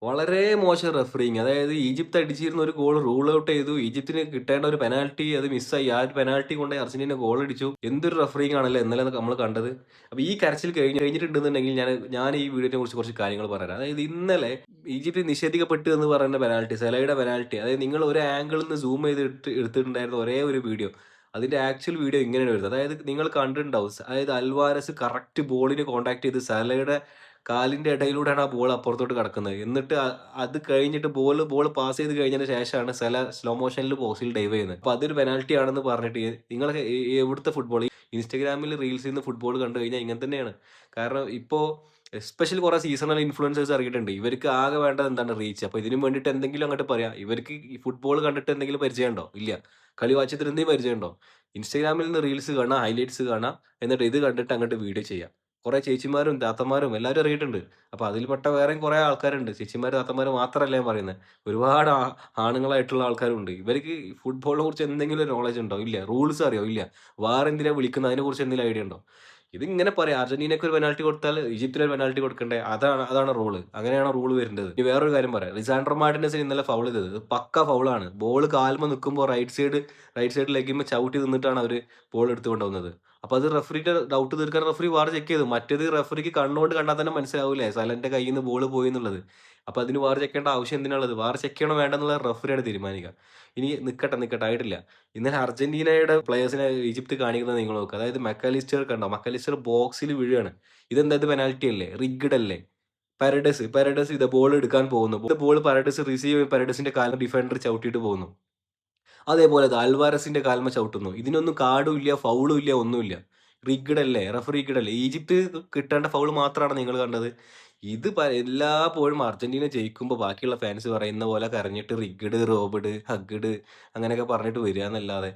വളരെ മോശം റഫറിങ്. അതായത് ഈജിപ്ത് അടിച്ചിരുന്ന ഒരു ഗോൾ റൂൾ ഔട്ട് ചെയ്തു. ഈജിപ്തിന് കിട്ടേണ്ട ഒരു പെനാൽറ്റി അത് മിസ്സായി. ആ ഒരു പെനാൽറ്റി കൊണ്ടോയി അർജന്റീന ഗോൾ അടിച്ചു. എന്തൊരു റഫറിങ് ആണല്ലേ ഇന്നലെ നമ്മൾ കണ്ടത്. അപ്പൊ ഈ കരച്ചിൽ കഴിഞ്ഞിട്ടുണ്ടെന്നുണ്ടെങ്കിൽ ഞാൻ ഈ വീഡിയോനെ കുറിച്ച് കുറച്ച് കാര്യങ്ങൾ പറഞ്ഞുതരാം. അതായത് ഇന്നലെ ഈജിപ്ത് നിഷേധിക്കപ്പെട്ടു എന്ന് പറയുന്ന പെനാൽറ്റി, സെലയുടെ പെനാൽറ്റി. അതായത് നിങ്ങൾ ഒരു ആംഗിളിൽ നിന്ന് സൂം ചെയ്ത് എടുത്തിട്ടുണ്ടായിരുന്ന ഒരേ ഒരു വീഡിയോ. അതിന്റെ ആക്ച്വൽ വീഡിയോ ഇങ്ങനെയാണ് വരുന്നത്. അതായത് നിങ്ങൾ കണ്ടിട്ടുണ്ടാവും. അതായത് അൽവാരസ് കറക്റ്റ് ബോളിന് കോൺടാക്ട് ചെയ്ത് സലയുടെ കാലിന്റെ ഇടയിലൂടെയാണ് ആ ബോൾ അപ്പുറത്തോട്ട് കടക്കുന്നത്. എന്നിട്ട് അത് കഴിഞ്ഞിട്ട് ബോൾ പാസ് ചെയ്ത് കഴിഞ്ഞതിന് ശേഷമാണ് സല സ്ലോ മോഷനിൽ ബോക്സിൽ ഡൈവ് ചെയ്യുന്നത്. അപ്പൊ അതൊരു പെനാൽറ്റി ആണെന്ന് പറഞ്ഞിട്ട് നിങ്ങൾ എവിടുത്തെ ഫുട്ബോൾ ഇൻസ്റ്റാഗ്രാമിൽ റീൽസിൽ നിന്ന് ഫുട്ബോൾ കണ്ടു കഴിഞ്ഞാൽ ഇങ്ങനെ തന്നെയാണ്. കാരണം ഇപ്പോ എസ്പെഷ്യലി കുറെ സീസണൽ ഇൻഫ്ലുവൻസേഴ്സ് ഇറങ്ങിയിട്ടുണ്ട്. ഇവർക്ക് ആകെ വേണ്ടത് എന്താണ് റീച്ച്. അപ്പൊ ഇതിനു വേണ്ടിയിട്ട് എന്തെങ്കിലും അങ്ങോട്ട് പറയാം. ഇവർക്ക് ഈ ഫുട്ബോൾ കണ്ടിട്ട് എന്തെങ്കിലും പരിചയമുണ്ടോ? ഇല്ല. കളി വാച്ചത്തിന് എന്തെങ്കിലും പരിചയമുണ്ടോ? ഇൻസ്റ്റാഗ്രാമിൽ നിന്ന് റീൽസ് കാണാം, ഹൈലൈറ്റ്സ് കാണാം, എന്നിട്ട് ഇത് കണ്ടിട്ട് അങ്ങോട്ട് വീഡിയോ ചെയ്യാം. കുറെ ചേച്ചിമാരും താത്തമാരും എല്ലാവരും ഇറങ്ങിയിട്ടുണ്ട്. അപ്പൊ അതിൽപ്പെട്ട വേറെയും കുറെ ആൾക്കാരുണ്ട്. ചേച്ചിമാരും താത്തമാരും മാത്രമല്ല ഞാൻ പറയുന്നത്. ഒരുപാട് ആണുങ്ങളായിട്ടുള്ള ആൾക്കാരും ഉണ്ട്. ഇവർക്ക് ഫുട്ബോളിനെ കുറിച്ച് എന്തെങ്കിലും ഒരു നോളജ് ഉണ്ടോ? ഇല്ല. റൂൾസ് അറിയോ? ഇല്ല. VAR എന്തിനാ വിളിക്കുന്നത്? അതിനെക്കുറിച്ച് എന്തെങ്കിലും ഐഡിയ ഉണ്ടോ? ഇതിങ്ങനെ പറയാം. അർജന്റീനക്ക് ഒരു പെനാൽറ്റി കൊടുത്താൽ ഈജിപ്തിന് ഒരു പെനാൽറ്റി കൊടുക്കണ്ടേ? അതാണ് റൂള്. അങ്ങനെയാണോ റൂള് വരേണ്ടത്? ഇനി വേറൊരു കാര്യം പറയാം. ലിസാൻഡ്രോ മാർട്ടിനസിന് ഇന്നലെ ഫൗൾ ചെയ്തത്. ഇത് പക്കാ ഫൗളാണ്. ബോൾ കാലുമ്മ നിൽക്കുമ്പോൾ റൈറ്റ് സൈഡ് ലെഗിമ്മെ ചവിട്ടി നിന്നിട്ടാണ് അവര് ബോൾ എടുത്ത് കൊണ്ടുവന്നത്. അപ്പൊ അത് റഫറിയുടെ ഡൗട്ട് തീർക്കാൻ റഫറി VAR ചെക്ക് ചെയ്തു. മറ്റേത് റഫറിക്ക് കണ്ണുകൊണ്ട് കണ്ടാൽ തന്നെ മനസ്സിലാവൂലേ സലന്റെ കയ്യിൽ നിന്ന് ബോൾ പോയി എന്നുള്ളത്. അപ്പൊ അതിന് VAR ചെക്ക് ചെയ്യേണ്ട ആവശ്യം എന്തിനാണുള്ളത്? VAR ചെക്ക് ചെയ്യണോ വേണ്ടെന്നുള്ളത് റഫറിയാണ് തീരുമാനിക്കുക. ഇനി നിക്കട്ടെ ആയിട്ടില്ല. ഇന്നലെ അർജന്റീനയുടെ പ്ലേയേഴ്സിനെ ഈജിപ്ത് കാണിക്കുന്നത് നിങ്ങൾ നോക്കുക. അതായത് മെക്കാലിസ്റ്റർ കണ്ടോ? മെക്കാലിസ്റ്റർ ബോക്സിൽ വീഴുകയാണ്. ഇത് പെനാൽറ്റി അല്ലേ? റിഗ്ഡ് അല്ലേ? പാരഡൈസ് ഇത് ബോൾ എടുക്കാൻ പോകുന്നു. ബോൾ പാരഡൈസ് റിസീവ് ചെയ്യും. പാരഡൈസിന്റെ കാലിൽ ഡിഫൻഡർ ചവിട്ടിയിട്ട് പോകുന്നു. അതേപോലെ ദാ അൽവാരസിന്റെ കാൽമ ചവിട്ടുന്നു. ഇതിനൊന്നും കാർഡും ഇല്ല, ഫൗളും ഇല്ല, ഒന്നുമില്ല. റിഗ്ഡ് അല്ലേ? റഫറി റിഗ്ഡ് അല്ലേ? ഈജിപ്ത് കിട്ടേണ്ട ഫൗൾ മാത്രമാണ് നിങ്ങൾ കണ്ടത്. ഇത് എല്ലായ്പ്പോഴും അർജന്റീന ജയിക്കുമ്പോൾ ബാക്കിയുള്ള ഫാൻസ് പറയുന്ന പോലെ കരഞ്ഞിട്ട് റിഗ്ഡ്, റോബ്ഡ്, ഹഗ്ഡ് അങ്ങനെയൊക്കെ പറഞ്ഞിട്ട് വരികയെന്നല്ലാതെ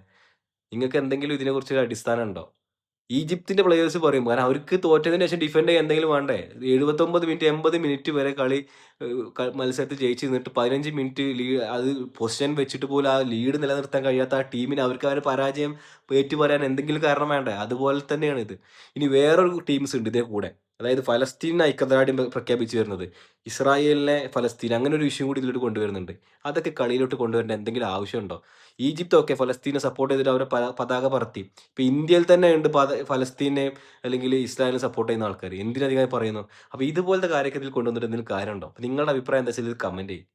നിങ്ങൾക്ക് എന്തെങ്കിലും ഇതിനെക്കുറിച്ച് ഒരു അടിസ്ഥാനം ഉണ്ടോ? ഈജിപ്തിന്റെ പ്ലേയേഴ്സ് പറയും. കാരണം അവർക്ക് തോറ്റതിന് ശേഷം ഡിഫെൻഡ് ചെയ്യാൻ എന്തെങ്കിലും വേണ്ടേ? 79 മിനിറ്റ് 80 മിനിറ്റ് വരെ കളി മത്സരത്തിൽ ജയിച്ച് നിന്നിട്ട് 15 മിനിറ്റ് അത് പൊസിഷൻ വെച്ചിട്ട് പോലും ആ ലീഡ് നിലനിർത്താൻ കഴിയാത്ത ആ ടീമിന് അവർക്ക് ആ ഒരു പരാജയം ഏറ്റുപറയാൻ എന്തെങ്കിലും കാരണം വേണ്ടേ? അതുപോലെ തന്നെയാണ് ഇത്. ഇനി വേറൊരു ടീംസ് ഉണ്ട് ഇതേ കൂടെ. അതായത് ഫലസ്തീൻ ഐക്യദാർഢ്യം പ്രഖ്യാപിച്ചു വരുന്നത്. ഇസ്രായേലിനെ ഫലസ്തീൻ അങ്ങനെ ഒരു ഇഷ്യൂ കൂടി ഇതിലോട്ട് കൊണ്ടുവരുന്നുണ്ട്. അതൊക്കെ കളിയിലോട്ട് കൊണ്ടുവരേണ്ട എന്തെങ്കിലും ആവശ്യമുണ്ടോ? ഈജിപ്ത് ഒക്കെ ഫലസ്തീനെ സപ്പോർട്ട് ചെയ്തിട്ട് അവരെ പതാക പറത്തി. ഇപ്പൊ ഇന്ത്യയിൽ തന്നെ ഉണ്ട് ഫലസ്തീനെ അല്ലെങ്കിൽ ഇസ്രായേലിനെ സപ്പോർട്ട് ചെയ്യുന്ന ആൾക്കാർ. എന്തിനധികം പറയുന്നു? അപ്പൊ ഇതുപോലത്തെ കാര്യമൊക്കെ ഇതിൽ കൊണ്ടുവന്നിട്ട് എന്തെങ്കിലും കാര്യമുണ്ടോ? അപ്പൊ നിങ്ങളുടെ അഭിപ്രായം എന്താ വെച്ചാൽ ഇത് കമന്റ് ചെയ്യും.